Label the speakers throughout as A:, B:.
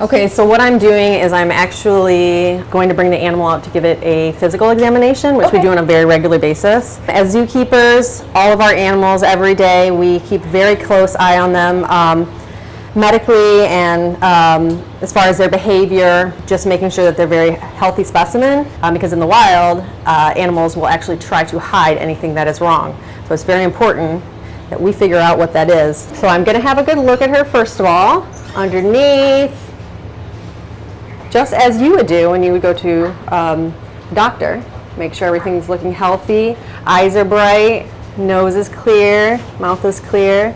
A: Okay, so what I'm doing is I'm actually going to bring the animal out to give it a physical examination, which we do on a very regular basis. As zookeepers, all of our animals every day, we keep very close eye on them medically and as far as their behavior, just making sure that they're very healthy specimen because in the wild, animals will actually try to hide anything that is wrong. So it's very important that we figure out what that is. So I'm going to have a good look at her first of all, underneath. Just as you would do when you would go to doctor. Make sure everything's looking healthy. Eyes are bright, nose is clear, mouth is clear,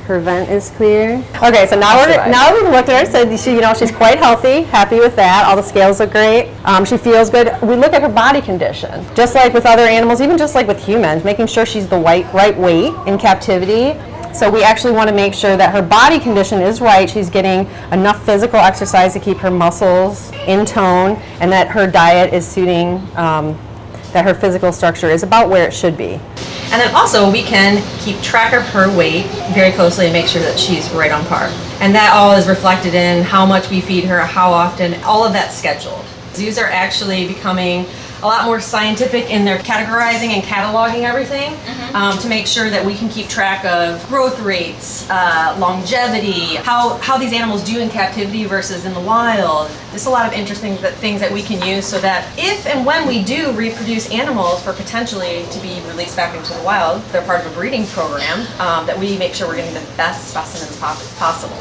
A: her vent is clear. Okay, so now we've looked at her, so she's quite healthy, happy with that. All the scales look great. She feels good. We look at her body condition, just like with other animals, even just like with humans, making sure she's the right weight in captivity. So we actually want to make sure that her body condition is right. She's getting enough physical exercise to keep her muscles in tone, and that her diet is suiting, that her physical structure is about where it should be.
B: And then also we can keep track of her weight very closely and make sure that she's right on par. And that all is reflected in how much we feed her, how often, all of that's scheduled. Zoos are actually becoming a lot more scientific in their categorizing and cataloging everything to make sure that we can keep track of growth rates, longevity, how these animals do in captivity versus in the wild. There's a lot of interesting things that we can use so that if and when we do reproduce animals for potentially to be released back into the wild, they're part of a breeding program, that we make sure we're getting the best specimens possible.